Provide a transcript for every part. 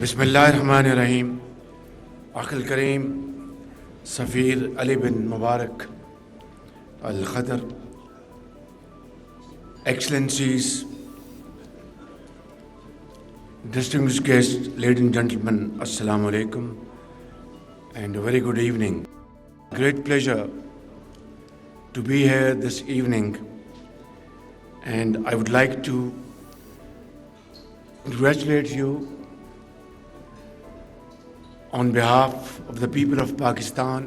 बिस्मिल्लाहिर्रहमानिर्रहीम। अखिल करीम सफ़ीर अली बिन मुबारक अल ख़तर, Excellencies, distinguished guests, ladies and gentlemen, Assalamu alaikum, and a very good evening. Great pleasure to be here this evening, and I would like to congratulate you on behalf of the people of Pakistan,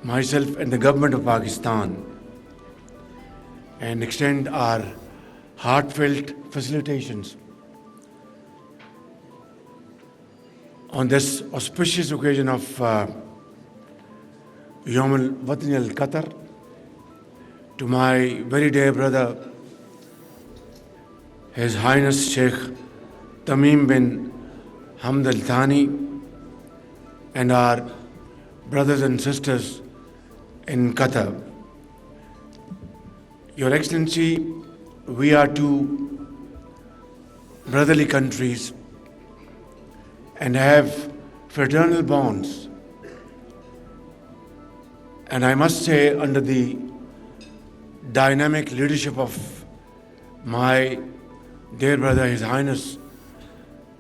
myself and the government of Pakistan, and extend our heartfelt felicitations on this auspicious occasion of Yawm al-Watani al-Qatar to my very dear brother, His Highness Sheikh Tamim bin Hamd Al Thani, and our brothers and sisters in Qatar. Your Excellency, we are two brotherly countries and have fraternal bonds. And I must say, under the dynamic leadership of my dear brother, His Highness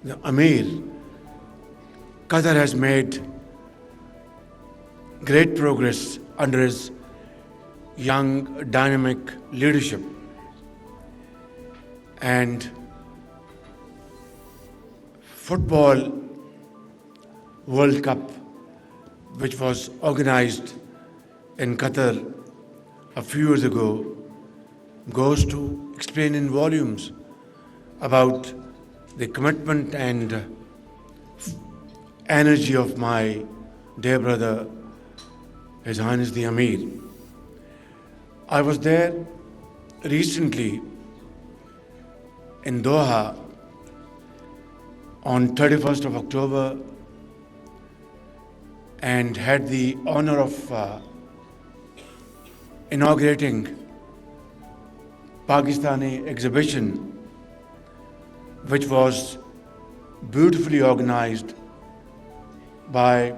the Amir, Qatar has made great progress under his young, dynamic leadership. And Football World Cup, which was organized in Qatar a few years ago, goes to explain in volumes about the commitment and energy of my dear brother, His Highness the Amir. I was there recently in Doha on 31st of October and had the honor of inaugurating Pakistani exhibition, which was beautifully organized by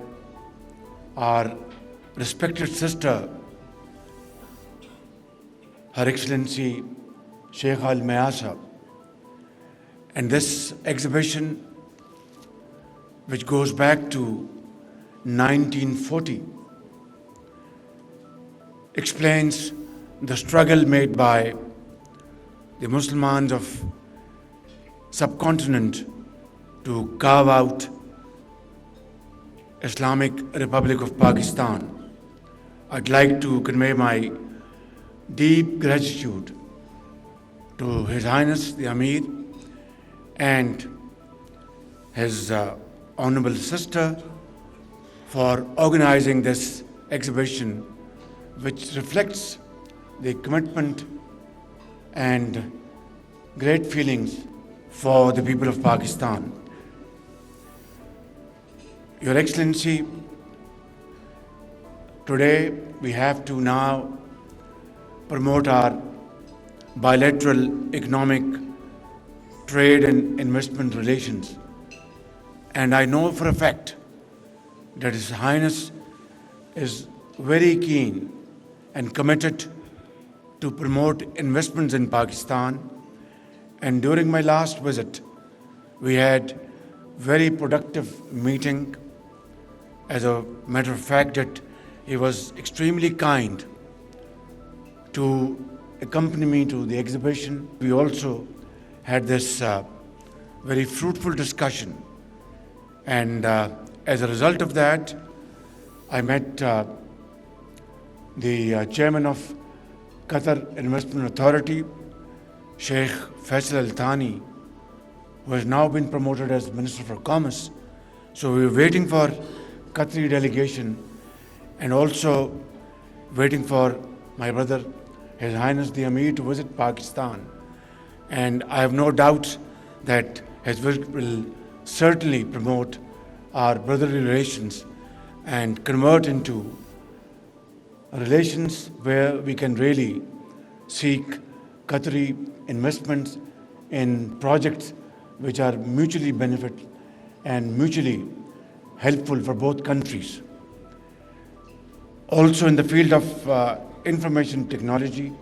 our respected sister, Her Excellency Sheikh Al Mayasa. And this exhibition, which goes back to 1940, explains the struggle made by the Muslims of subcontinent to carve out Islamic Republic of Pakistan. I'd like to convey my deep gratitude to His Highness the Amir and his honorable sister for organizing this exhibition, which reflects the commitment and great feelings for the people of Pakistan. Your Excellency, today we have to now promote our bilateral economic, trade and investment relations. And I know for a fact that His Highness is very keen and committed to promote investments in Pakistan. And during my last visit, we had very productive meeting. As a matter of fact, that he was extremely kind to accompany me to the exhibition. We also had this very fruitful discussion. And as a result of that, I met the chairman of Qatar Investment Authority, Sheikh Faisal Al Thani, who has now been promoted as Minister for Commerce. So we were waiting for Qatari delegation and also waiting for my brother, His Highness the Amir, to visit Pakistan. And I have no doubt that his visit will certainly promote our brotherly relations and convert into relations where we can really seek Qatari investments in projects which are mutually benefit and mutually helpful for both countries. Also in the field of information technology,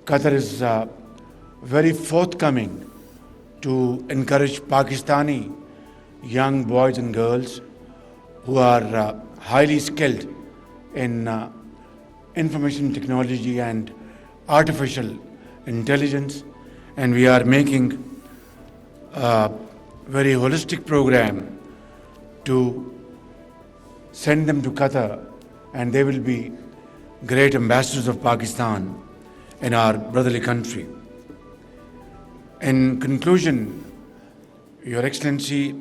Qatar is very forthcoming to encourage Pakistani young boys and girls who are highly skilled in information technology and artificial intelligence, and we are making a very holistic program to send them to Qatar, and they will be great ambassadors of Pakistan in our brotherly country. In conclusion, Your Excellency,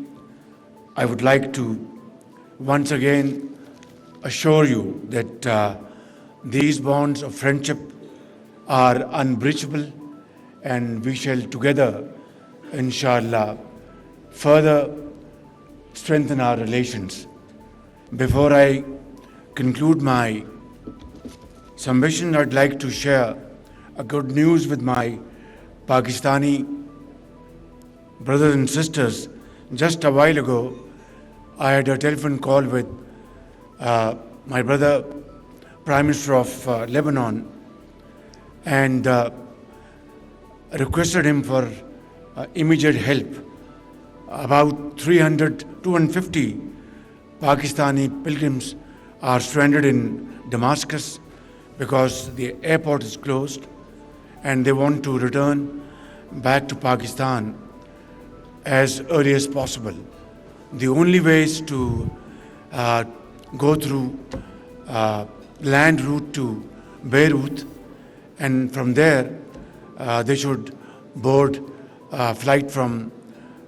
I would like to once again assure you that these bonds of friendship are unbreachable, and we shall together, inshallah, further strengthen our relations. Before I conclude my submission, I'd like to share a good news with my Pakistani brothers and sisters. Just a while ago, I had a telephone call with my brother, Prime Minister of Lebanon, and requested him for immediate help. About 250 Pakistani pilgrims are stranded in Damascus because the airport is closed, and they want to return back to Pakistan as early as possible. The only way is to go through land route to Beirut, and from there they should board a flight from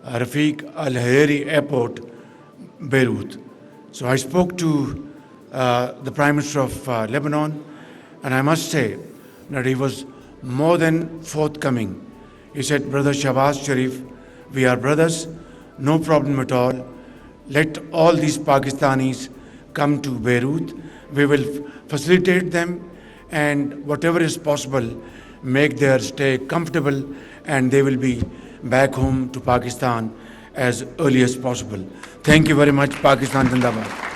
Rafiq Al Hariri Airport, Beirut. So I spoke to the Prime Minister of Lebanon, and I must say that he was more than forthcoming. He said, Brother Shahbaz Sharif, we are brothers, no problem at all. Let all these Pakistanis come to Beirut. We will facilitate them, and whatever is possible, make their stay comfortable, and they will be back home to Pakistan as early as possible. Thank you very much. Pakistan Zindabad.